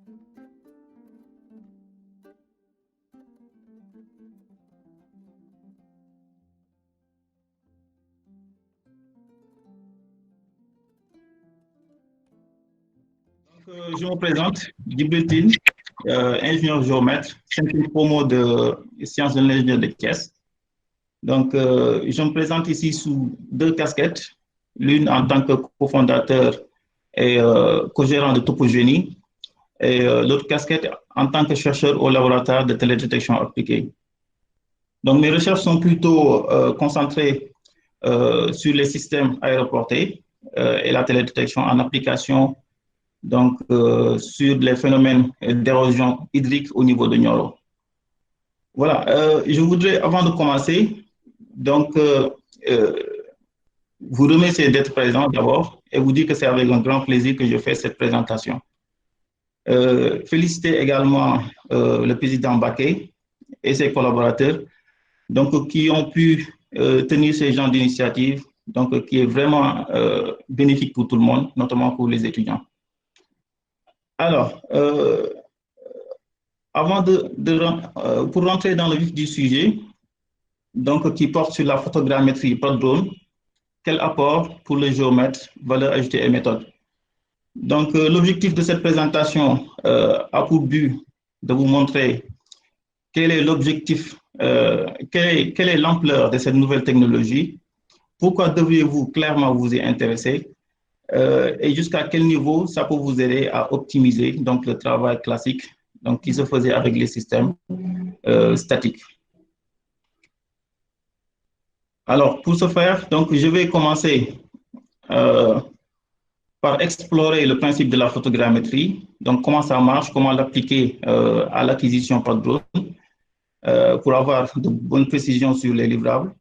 Je me présente, Djibril Tine, ingénieur géomètre, 5e promo de sciences de l'ingénieur de caisse. Donc, je me présente ici sous deux casquettes, l'une en tant que cofondateur et co-gérant de Topogénie, et l'autre casquette en tant que chercheur au laboratoire de télédétection appliquée. Donc, mes recherches sont plutôt concentrées sur les systèmes aéroportés et la télédétection en application, donc sur les phénomènes d'érosion hydrique au niveau de Nioro. Voilà, je voudrais, avant de commencer, donc, vous remercier d'être présent d'abord et vous dire que c'est avec un grand plaisir que je fais cette présentation. Féliciter également le président Baké et ses collaborateurs, donc, qui ont pu tenir ce genre d'initiative, donc, qui est vraiment bénéfique pour tout le monde, notamment pour les étudiants. Alors, pour rentrer dans le vif du sujet, donc, qui porte sur la photogrammétrie par drone, quel apport pour le géomètre, valeur ajoutée et méthode. Donc, l'objectif de cette présentation a pour but de vous montrer quel est l'objectif, quelle est l'ampleur de cette nouvelle technologie, pourquoi devriez-vous clairement vous y intéresser, et jusqu'à quel niveau ça peut vous aider à optimiser donc, le travail classique donc, qui se faisait avec les systèmes statiques. Alors, pour ce faire, donc, je vais commencer par explorer le principe de la photogrammétrie, donc comment ça marche, comment l'appliquer à l'acquisition par drone pour avoir de bonnes précisions sur les livrables.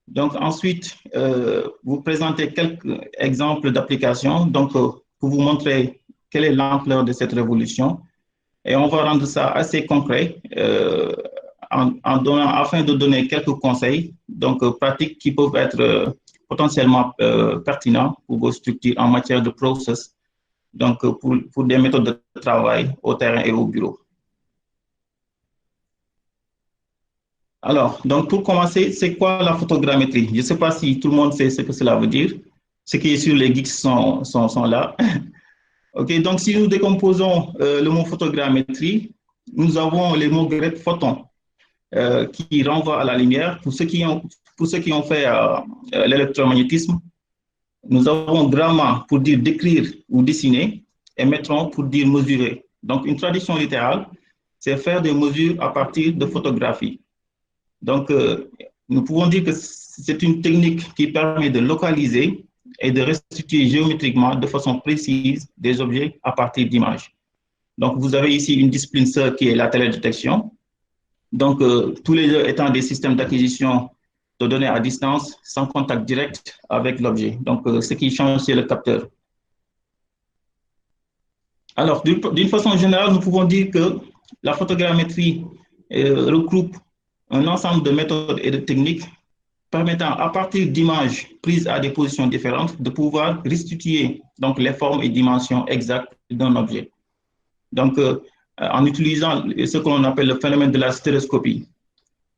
Donc ensuite, vous présenter quelques exemples d'applications, donc pour vous montrer quelle est l'ampleur de cette révolution. Et on va rendre ça assez concret afin de donner quelques conseils, donc pratiques qui peuvent être potentiellement pertinents pour vos structures en matière de process, donc pour des méthodes de travail au terrain et au bureau. Alors, donc pour commencer, c'est quoi la photogrammétrie? Je ne sais pas si tout le monde sait ce que cela veut dire. Ceux qui sont sur les geeks sont là. OK, donc si nous décomposons le mot photogrammétrie, nous avons les mots grecs photon, qui renvoient à la lumière. Pour ceux qui ont fait l'électromagnétisme, nous avons gramma pour dire décrire ou dessiner, et métron pour dire mesurer. Donc, une traduction littérale, c'est faire des mesures à partir de photographies. Donc, nous pouvons dire que c'est une technique qui permet de localiser et de restituer géométriquement de façon précise des objets à partir d'images. Donc, vous avez ici une discipline sœur qui est la télédétection. Donc, tous les deux étant des systèmes d'acquisition de données à distance sans contact direct avec l'objet. Donc, ce qui change, c'est le capteur. Alors, d'une façon générale, nous pouvons dire que la photogrammétrie regroupe un ensemble de méthodes et de techniques permettant, à partir d'images prises à des positions différentes, de pouvoir restituer donc, les formes et dimensions exactes d'un objet. Donc, en utilisant ce que l'on appelle le phénomène de la stéréoscopie.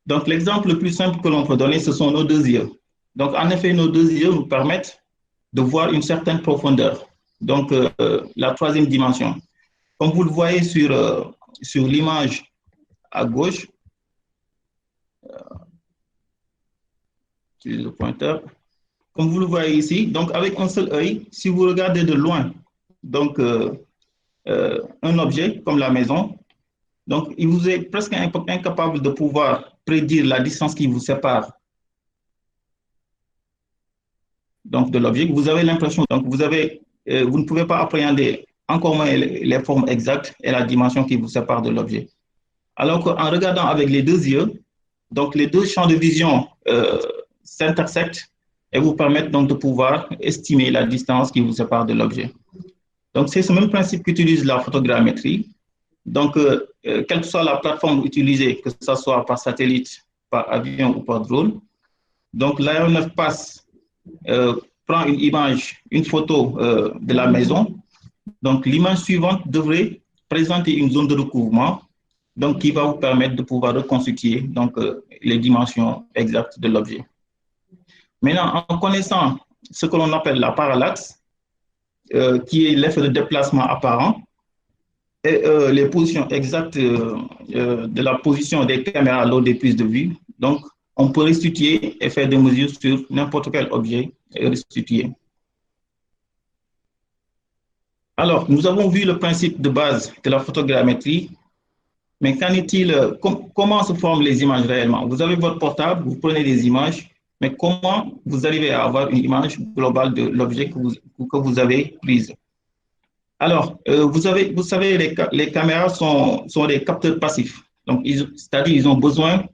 Donc, l'exemple le plus simple que l'on peut donner, ce sont nos deux yeux. Donc, en effet, nos deux yeux nous permettent de voir une certaine profondeur. Donc, la troisième dimension. Comme vous le voyez sur l'image à gauche, le pointeur. Comme vous le voyez ici, donc avec un seul œil, si vous regardez de loin, donc un objet comme la maison, donc il vous est presque incapable de pouvoir prédire la distance qui vous sépare donc de l'objet. Vous avez l'impression, donc vous ne pouvez pas appréhender encore moins les formes exactes et la dimension qui vous sépare de l'objet. Alors qu'en regardant avec les deux yeux, donc les deux champs de vision s'intersectent et vous permettent donc de pouvoir estimer la distance qui vous sépare de l'objet. Donc, c'est ce même principe qu'utilise la photogrammétrie. Donc, quelle que soit la plateforme utilisée, que ce soit par satellite, par avion ou par drone, donc l'aéronef prend une image, une photo de la maison. Donc, l'image suivante devrait présenter une zone de recouvrement donc, qui va vous permettre de pouvoir reconstituer donc, les dimensions exactes de l'objet. Maintenant, en connaissant ce que l'on appelle la parallaxe, qui est l'effet de déplacement apparent, et les positions exactes de la position des caméras lors des prises de vue. Donc, on peut restituer et faire des mesures sur n'importe quel objet et restituer. Alors, nous avons vu le principe de base de la photogrammétrie, mais qu'en est-il, comment se forment les images réellement? Vous avez votre portable, vous prenez des images, mais comment vous arrivez à avoir une image globale de l'objet que vous avez prise? Alors, vous savez, les caméras sont des capteurs passifs. Donc, c'est-à-dire qu'ils ont besoin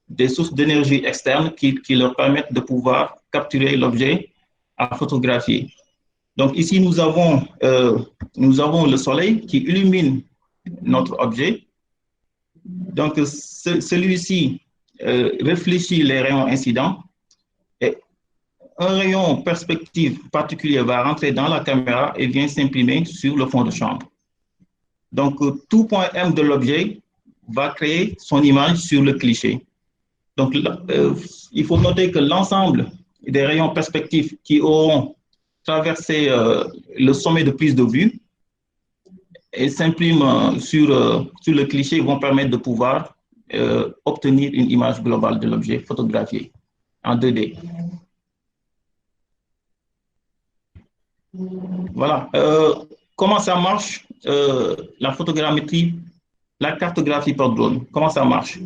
des sources d'énergie externes qui leur permettent de pouvoir capturer l'objet à photographier. Donc, ici, nous avons le soleil qui illumine notre objet. Donc, celui-ci réfléchit les rayons incidents et un rayon perspective particulier va rentrer dans la caméra et vient s'imprimer sur le fond de chambre. Donc, tout point M de l'objet va créer son image sur le cliché. Donc, il faut noter que l'ensemble des rayons perspectifs qui auront traversé le sommet de prise de vue et s'impriment sur le cliché vont permettre de pouvoir obtenir une image globale de l'objet photographié en 2D. Voilà. Comment ça marche, la photogrammétrie, la cartographie par drone? Comment ça marche?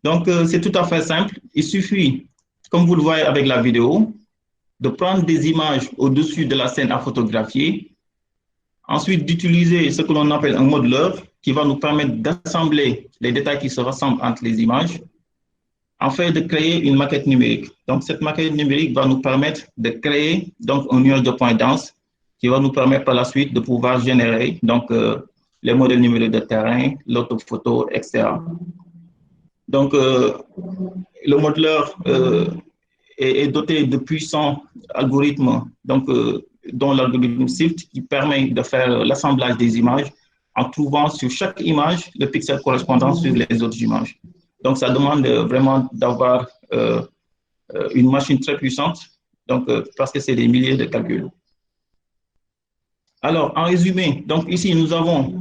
Donc, c'est tout à fait simple. Il suffit, comme vous le voyez avec la vidéo, de prendre des images au-dessus de la scène à photographier, ensuite d'utiliser ce que l'on appelle un modeleur qui va nous permettre d'assembler les détails qui se ressemblent entre les images, afin de créer une maquette numérique. Donc, cette maquette numérique va nous permettre de créer donc, un nuage de points denses qui va nous permettre par la suite de pouvoir générer donc, les modèles numériques de terrain, l'autophoto, etc. Donc, le modeleur est doté de puissants algorithmes, donc, dont l'algorithme SIFT qui permet de faire l'assemblage des images en trouvant sur chaque image le pixel correspondant sur les autres images. Donc, ça demande vraiment d'avoir une machine très puissante, donc, parce que c'est des milliers de calculs. Alors, en résumé, donc ici, nous avons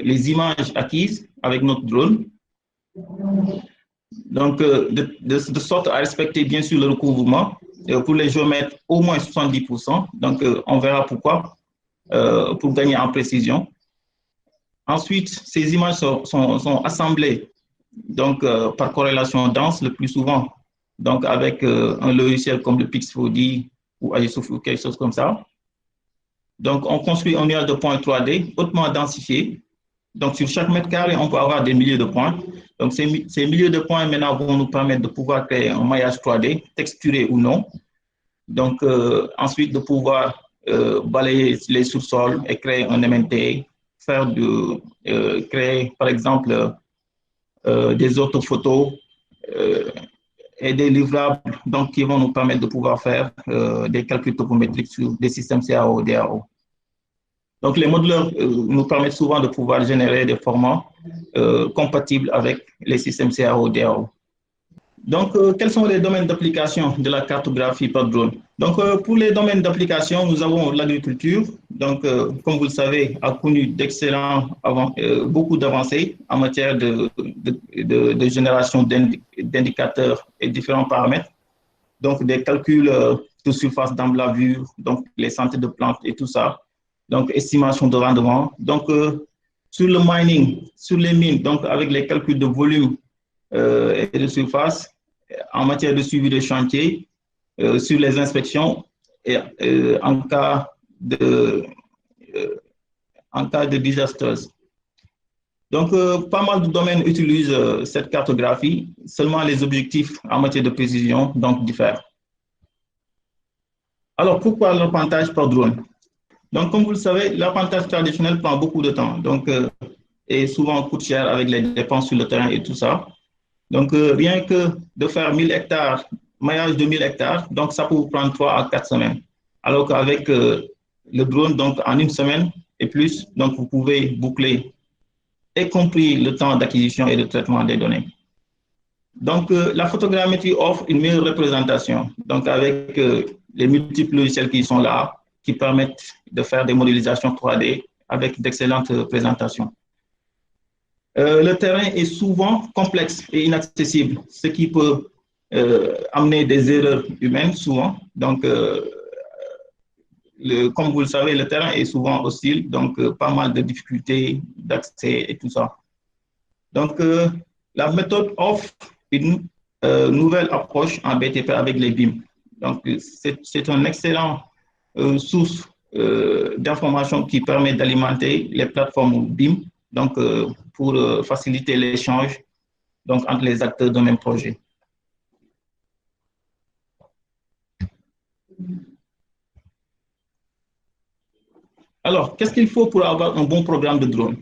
les images acquises avec notre drone. Donc, de sorte à respecter bien sûr le recouvrement, pour les géomètres au moins 70%. Donc, on verra pourquoi, pour gagner en précision. Ensuite, ces images sont assemblées donc, par corrélation dense le plus souvent, donc avec un logiciel comme le Pix4D ou ISOF ou quelque chose comme ça. Donc, on construit un nuage de points 3D hautement densifié. Donc, sur chaque mètre carré, on peut avoir des milliers de points. Donc, ces milliers de points maintenant vont nous permettre de pouvoir créer un maillage 3D, texturé ou non. Donc, ensuite, de pouvoir balayer les sous-sols et créer un MNT, créer, par exemple, des orthophotos et des livrables donc, qui vont nous permettre de pouvoir faire des calculs topométriques sur des systèmes CAO, DAO. Donc, les modeleurs nous permettent souvent de pouvoir générer des formats compatibles avec les systèmes CAO, DAO. Donc, quels sont les domaines d'application de la cartographie par drone? Donc, pour les domaines d'application, nous avons l'agriculture. Donc, comme vous le savez, a connu beaucoup d'avancées en matière de génération d'indicateurs et différents paramètres. Donc, des calculs de surface d'emblavure, donc les santé de plantes et tout ça. Donc, estimation de rendement. Donc, sur le mining, sur les mines, donc avec les calculs de volume et de surface, en matière de suivi de chantier, sur les inspections et en cas de désastres. Donc, pas mal de domaines utilisent cette cartographie, seulement les objectifs en matière de précision donc, diffèrent. Alors, pourquoi l'arpentage par drone? Donc, comme vous le savez, l'arpentage traditionnel prend beaucoup de temps, donc, et souvent coûte cher avec les dépenses sur le terrain et tout ça. Donc, rien que de faire 1000 hectares, maillage de 1000 hectares, donc ça peut vous prendre 3 à 4 semaines. Alors qu'avec le drone, donc en une semaine et plus, donc vous pouvez boucler y compris le temps d'acquisition et de traitement des données. Donc, la photogrammétrie offre une meilleure représentation, donc avec les multiples logiciels qui sont là, qui permettent de faire des modélisations 3D avec d'excellentes présentations. Le terrain est souvent complexe et inaccessible, ce qui peut amener des erreurs humaines souvent. Donc, comme vous le savez, le terrain est souvent hostile, donc pas mal de difficultés d'accès et tout ça. Donc, la méthode offre une nouvelle approche en BTP avec les BIM. Donc, c'est un excellent source d'informations qui permet d'alimenter les plateformes BIM, donc pour faciliter l'échange donc entre les acteurs d'un même projet. Alors, qu'est-ce qu'il faut pour avoir un bon programme de drone?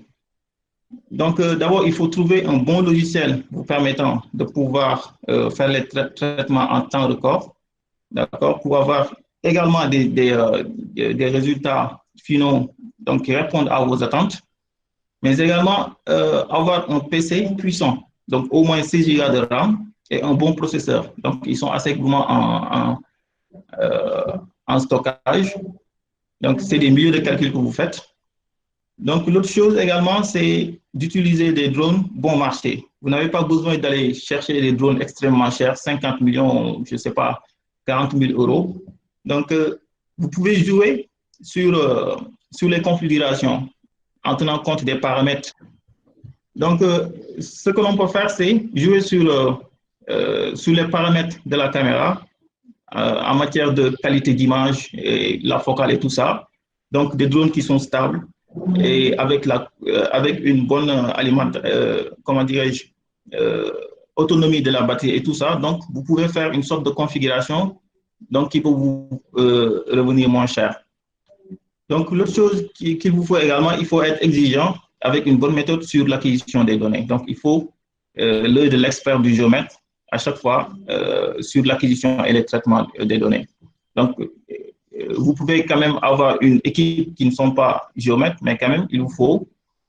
Donc, d'abord, il faut trouver un bon logiciel vous permettant de pouvoir faire les traitements en temps record, d'accord, pour avoir également des résultats finaux donc, qui répondent à vos attentes, mais également avoir un PC puissant, donc au moins 6 Go de RAM et un bon processeur. Donc, ils sont assez gourmands en stockage. Donc, c'est des milliers de calculs que vous faites. Donc, l'autre chose également, c'est d'utiliser des drones bon marché. Vous n'avez pas besoin d'aller chercher des drones extrêmement chers, 50 millions, je ne sais pas, 40 000 euros. Donc, vous pouvez jouer sur les configurations en tenant compte des paramètres. Donc, ce que l'on peut faire, c'est jouer sur les paramètres de la caméra en matière de qualité d'image, et la focale et tout ça. Donc, des drones qui sont stables et avec une bonne comment dirais-je, autonomie de la batterie et tout ça. Donc, vous pouvez faire une sorte de configuration donc, qui peut vous revenir moins cher. Donc, l'autre chose qu'il vous faut également, il faut être exigeant avec une bonne méthode sur l'acquisition des données. Donc, il faut l'œil de l'expert du géomètre à chaque fois sur l'acquisition et le traitement des données. Donc, vous pouvez quand même avoir une équipe qui ne sont pas géomètres, mais quand même, il vous faut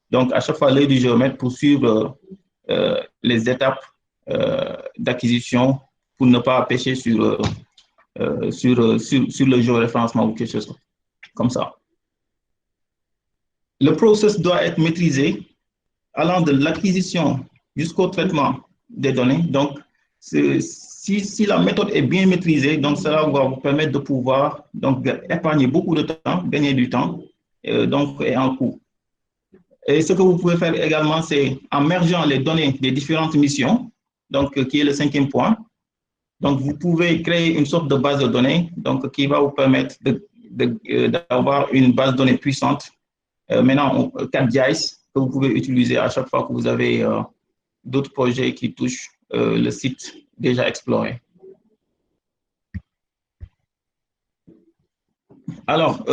donc à chaque fois l'œil du géomètre pour suivre les étapes d'acquisition pour ne pas pêcher sur le géoréférencement ou quelque chose comme ça. Le process doit être maîtrisé allant de l'acquisition jusqu'au traitement des données. Donc, si la méthode est bien maîtrisée, donc cela va vous permettre de pouvoir donc, épargner beaucoup de temps, gagner du temps donc, et en coût. Et ce que vous pouvez faire également, c'est en mergeant les données des différentes missions, donc, qui est le 5e point. Donc, vous pouvez créer une sorte de base de données donc, qui va vous permettre d'avoir une base de données puissante. Maintenant, 4 GIS que vous pouvez utiliser à chaque fois que vous avez d'autres projets qui touchent le site déjà exploré. Alors,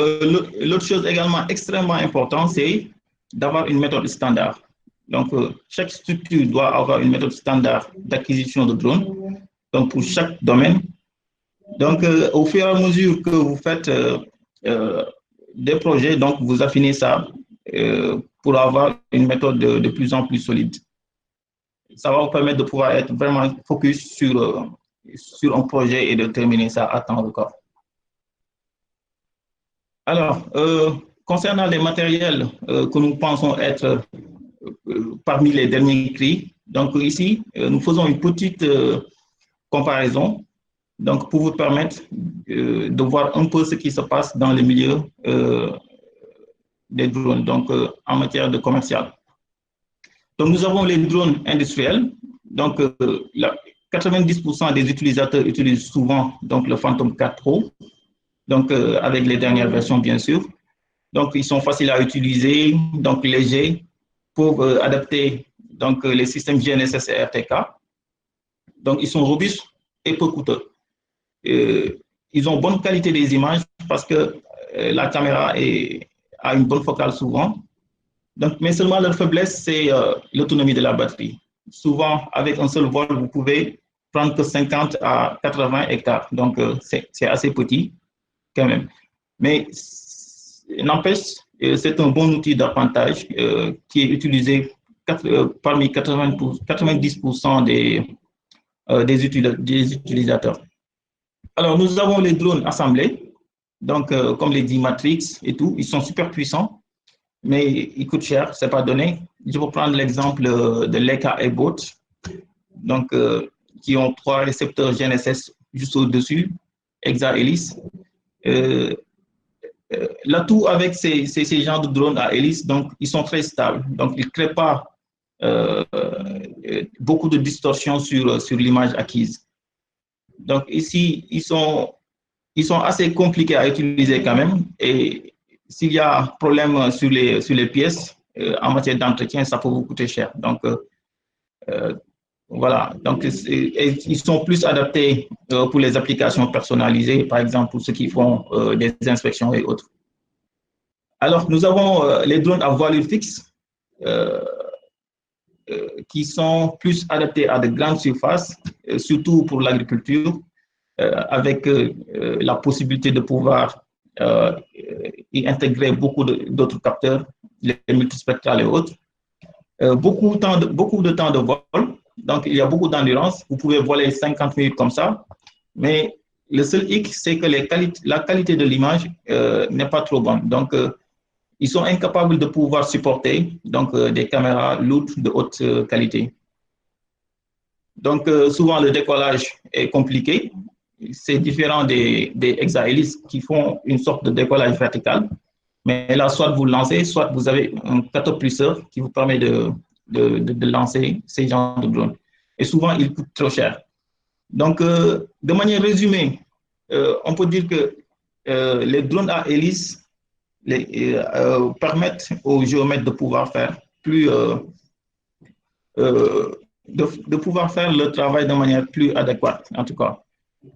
l'autre chose également extrêmement importante, c'est d'avoir une méthode standard. Donc, chaque structure doit avoir une méthode standard d'acquisition de drones, donc pour chaque domaine. Donc, au fur et à mesure que vous faites des projets, donc vous affinez ça pour avoir une méthode de plus en plus solide. Ça va vous permettre de pouvoir être vraiment focus sur un projet et de terminer ça à temps record. Alors, concernant les matériels que nous pensons être parmi les derniers cris, donc ici, nous faisons une petite comparaison donc pour vous permettre de voir un peu ce qui se passe dans le milieu des drones, donc en matière de commercial. Donc, nous avons les drones industriels. Donc, 90% des utilisateurs utilisent souvent donc, le Phantom 4 Pro, donc avec les dernières versions, bien sûr. Donc, ils sont faciles à utiliser, donc légers, pour adapter donc, les systèmes GNSS et RTK. Donc, ils sont robustes et peu coûteux. Ils ont bonne qualité des images parce que la caméra a une bonne focale souvent. Donc, mais seulement leur faiblesse, c'est l'autonomie de la batterie. Souvent, avec un seul vol, vous pouvez prendre que 50 à 80 hectares. Donc, c'est assez petit quand même. Mais n'empêche, c'est un bon outil d'apprentissage qui est utilisé parmi 90% des utilisateurs. Alors, nous avons les drones assemblés, donc comme les dit Matrix et tout, ils sont super puissants, mais ils coûtent cher, c'est pas donné. Je vais prendre l'exemple de Leica Airbot, donc qui ont 3 récepteurs GNSS juste au-dessus, hexa-hélice. L'atout avec ces genres de drones à hélice, donc ils sont très stables, donc ils ne créent pas beaucoup de distorsions sur l'image acquise. Donc ici, ils sont assez compliqués à utiliser quand même, et s'il y a problème sur les pièces, en matière d'entretien, ça peut vous coûter cher. Donc, voilà. Donc, ils sont plus adaptés pour les applications personnalisées, par exemple pour ceux qui font des inspections et autres. Alors, nous avons les drones à voilure fixe qui sont plus adaptés à de grandes surfaces, surtout pour l'agriculture, avec la possibilité de pouvoir y intégrer beaucoup d'autres capteurs, les multispectrales et autres. Beaucoup de temps de vol, donc il y a beaucoup d'endurance. Vous pouvez voler 50 minutes comme ça, mais le seul hic, c'est que la qualité de l'image n'est pas trop bonne. Donc, ils sont incapables de pouvoir supporter donc, des caméras lourdes de haute qualité. Donc, souvent, le décollage est compliqué. C'est différent des hexahélices qui font une sorte de décollage vertical. Mais là, soit vous lancez, soit vous avez un catapulteur qui vous permet de lancer ces genres de drones. Et souvent, ils coûtent trop cher. Donc, de manière résumée, on peut dire que les drones à hélice permettent aux géomètres de pouvoir faire de pouvoir faire le travail de manière plus adéquate, en tout cas.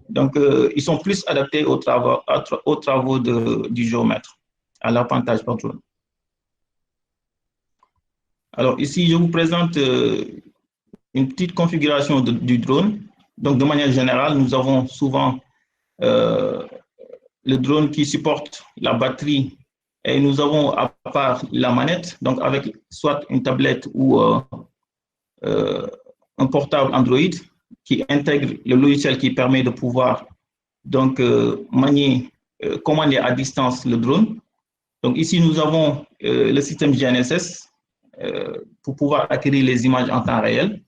Donc, ils sont plus adaptés aux travaux du géomètre, à l'apprentissage par drone. Alors, ici, je vous présente une petite configuration du drone. Donc, de manière générale, nous avons souvent le drone qui supporte la batterie et nous avons à part la manette, donc avec soit une tablette ou un portable Android qui intègre le logiciel qui permet de pouvoir donc commander à distance le drone. Donc ici, nous avons le système GNSS pour pouvoir acquérir les images en temps réel.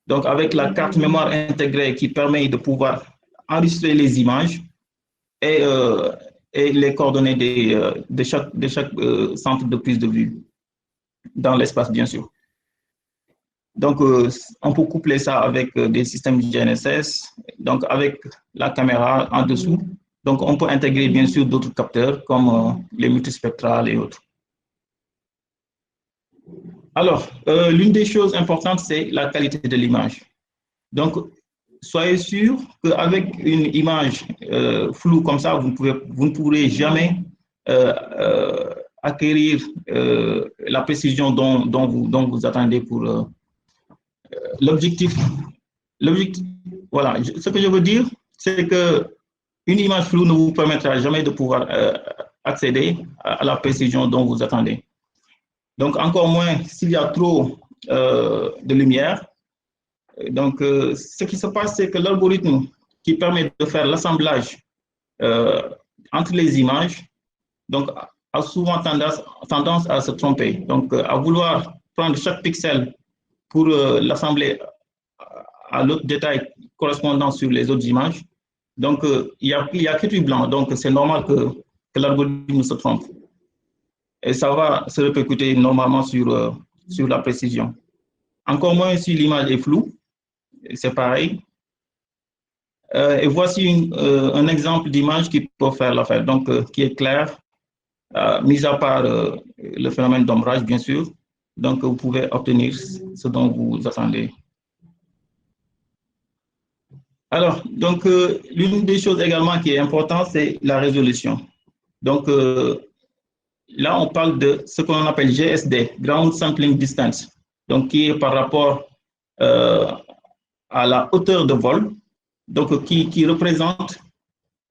Donc avec la carte mémoire intégrée qui permet de pouvoir enregistrer les images et les coordonnées de chaque centre de prise de vue dans l'espace, bien sûr. Donc, on peut coupler ça avec des systèmes GNSS, donc avec la caméra en dessous. Donc, on peut intégrer, bien sûr, d'autres capteurs comme les multispectrales et autres. Alors, l'une des choses importantes, c'est la qualité de l'image. Donc, soyez sûr qu'avec une image floue comme ça, vous ne pourrez jamais acquérir la précision dont vous attendez pour l'objectif. Voilà, ce que je veux dire, c'est que une image floue ne vous permettra jamais de pouvoir accéder à la précision dont vous attendez. Donc, encore moins s'il y a trop de lumière. Donc, ce qui se passe, c'est que l'algorithme qui permet de faire l'assemblage entre les images, donc, a souvent tendance à se tromper. Donc, à vouloir prendre chaque pixel pour l'assembler à l'autre détail correspondant sur les autres images. Donc, il y a que du blanc. Donc, c'est normal que l'algorithme se trompe. Et ça va se répercuter normalement sur la précision. Encore moins si l'image est floue. C'est pareil. Et voici un exemple d'image qui peut faire l'affaire, donc qui est clair, mis à part le phénomène d'ombrage, bien sûr. Donc, vous pouvez obtenir ce dont vous attendez. Alors, donc, l'une des choses également qui est importante, c'est la résolution. Donc, là, on parle de ce qu'on appelle GSD, Ground Sampling Distance, donc qui est par rapport à la hauteur de vol, donc qui représente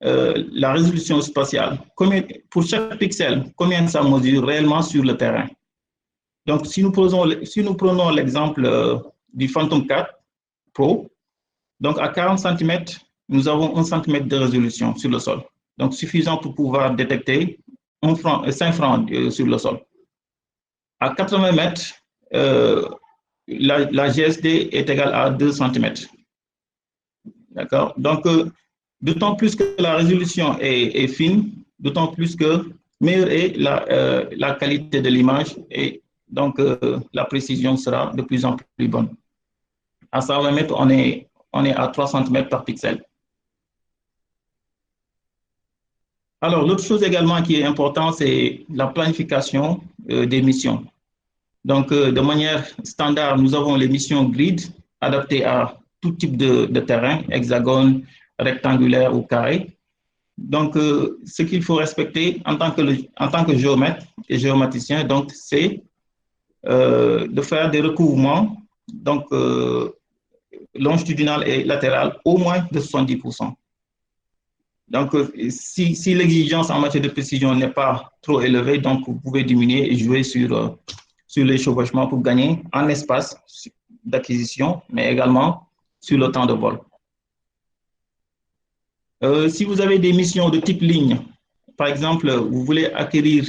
la résolution spatiale. Pour chaque pixel, combien ça mesure réellement sur le terrain. Donc, si nous prenons l'exemple du Phantom 4 Pro, donc à 40 cm, nous avons 1 cm de résolution sur le sol. Donc, suffisant pour pouvoir détecter 5 francs sur le sol. À 80 mètres, la GSD est égale à 2 cm. D'accord? Donc, d'autant plus que la résolution est fine, d'autant plus que meilleure est la qualité de l'image et donc la précision sera de plus en plus bonne. À 120 mètres, on est à 3 cm par pixel. Alors, l'autre chose également qui est importante, c'est la planification des missions. Donc, de manière standard, nous avons les missions grid adaptées à tout type de terrain, hexagone, rectangulaire ou carré. Donc, ce qu'il faut respecter en tant que géomètre et géomaticien, donc, c'est de faire des recouvrements, donc, longitudinal et latéral, au moins de 70%. Donc, si l'exigence en matière de précision n'est pas trop élevée, donc vous pouvez diminuer et jouer sur les chevauchements pour gagner en espace d'acquisition, mais également sur le temps de vol. Si vous avez des missions de type ligne, par exemple, vous voulez acquérir,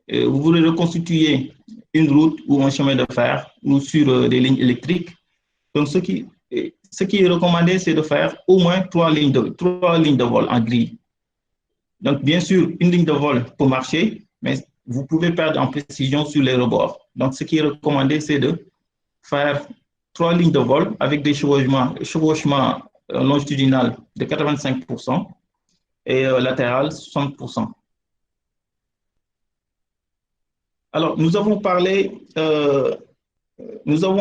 vous voulez reconstituer une route ou un chemin de fer ou sur des lignes électriques, donc ce qui est recommandé, c'est de faire au moins 3 lignes de vol en grille. Donc, bien sûr, une ligne de vol peut marcher, mais vous pouvez perdre en précision sur les rebords. Donc, ce qui est recommandé, c'est de faire 3 lignes de vol avec des chevauchements longitudinal de 85% et latéral 60%. Alors, nous avons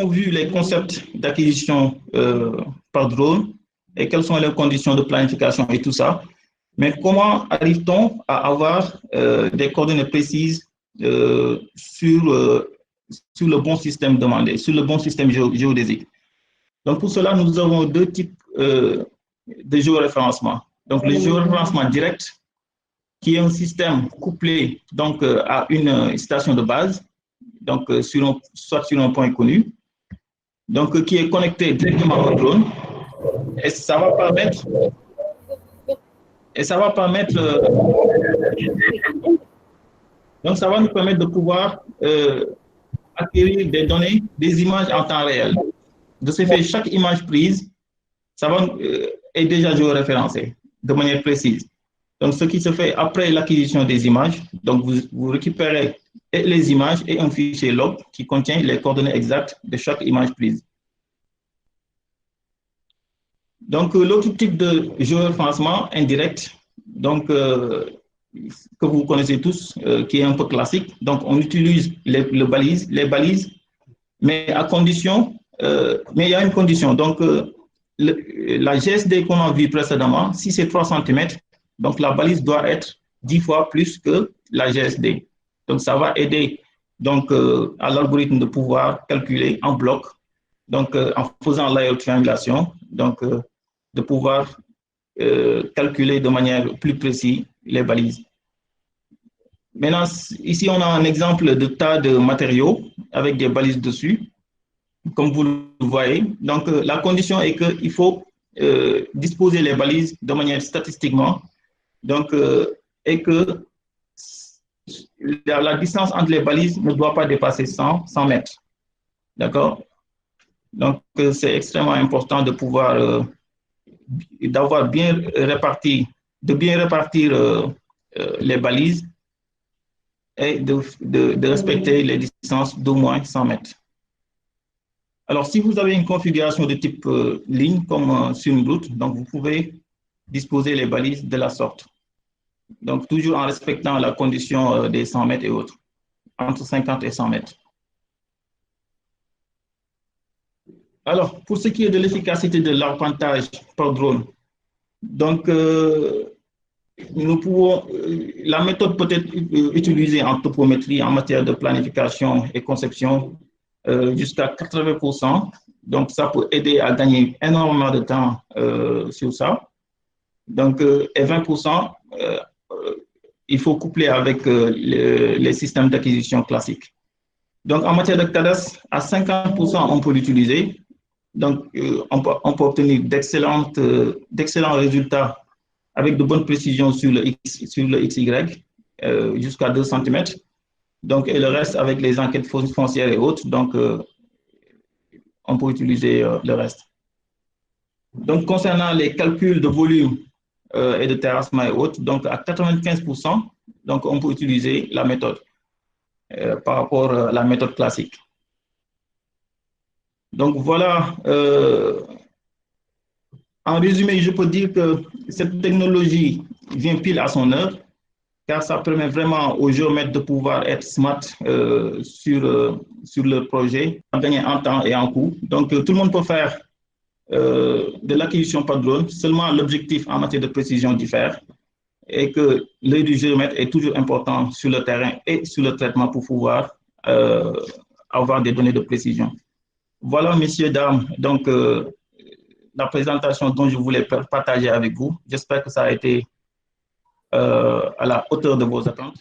vu les concepts d'acquisition par drone et quelles sont les conditions de planification et tout ça. Mais comment arrive-t-on à avoir des coordonnées précises sur le bon système demandé, sur le bon système géodésique? Donc, pour cela, nous avons 2 types de géoréférencement. Donc, le géoréférencement direct, qui est un système couplé donc, à une station de base, donc soit sur un point connu, donc qui est connecté directement au drone, et ça va permettre donc ça va nous permettre de pouvoir acquérir des données, des images en temps réel. De ce fait, chaque image prise, est déjà géoréférencée de manière précise. Donc, ce qui se fait après l'acquisition des images, donc vous récupérez les images et un fichier log qui contient les coordonnées exactes de chaque image prise. Donc, l'autre type de géoréférencement indirect, donc, que vous connaissez tous, qui est un peu classique. Donc, on utilise les balises, mais à condition, mais il y a une condition. Donc, la GSD qu'on a vu précédemment, si c'est 3 cm, donc la balise doit être 10 fois plus que la GSD. Donc, ça va aider donc, à l'algorithme de pouvoir calculer en bloc, donc en faisant la triangulation, donc de pouvoir calculer de manière plus précise les balises. Maintenant, ici, on a un exemple de tas de matériaux avec des balises dessus, comme vous le voyez. Donc, la condition est qu'il faut disposer les balises de manière statistiquement, donc, et que la distance entre les balises ne doit pas dépasser 100 mètres. D'accord? Donc, c'est extrêmement important de pouvoir, d'avoir bien réparti, de bien répartir les balises et de respecter les distances d'au moins 100 mètres. Alors, si vous avez une configuration de type ligne, comme sur une route, donc vous pouvez disposer les balises de la sorte. Donc, toujours en respectant la condition des 100 mètres et autres, entre 50 et 100 mètres. Alors, pour ce qui est de l'efficacité de l'arpentage par drone, donc, la méthode peut être utilisée en topométrie, en matière de planification et conception, jusqu'à 80%. Donc, ça peut aider à gagner énormément de temps sur ça. Donc, et 20%, il faut coupler avec les systèmes d'acquisition classiques. Donc, en matière de cadastre, à 50%, on peut l'utiliser. Donc, on peut obtenir d'excellents résultats avec de bonnes précisions sur le XY, jusqu'à 2 cm. Donc, et le reste avec les enquêtes foncières et autres. Donc, on peut utiliser le reste. Donc, concernant les calculs de volume et de terrassement et autres, donc à 95%, donc on peut utiliser la méthode par rapport à la méthode classique. Donc voilà, en résumé, je peux dire que cette technologie vient pile à son heure, car ça permet vraiment aux géomètres de pouvoir être smart sur le projet, en gagner en temps et en coût. Donc tout le monde peut faire de l'acquisition par drone, seulement l'objectif en matière de précision diffère et que l'œil du géomètre est toujours important sur le terrain et sur le traitement pour pouvoir avoir des données de précision. Voilà, messieurs, dames, donc la présentation dont je voulais partager avec vous. J'espère que ça a été à la hauteur de vos attentes.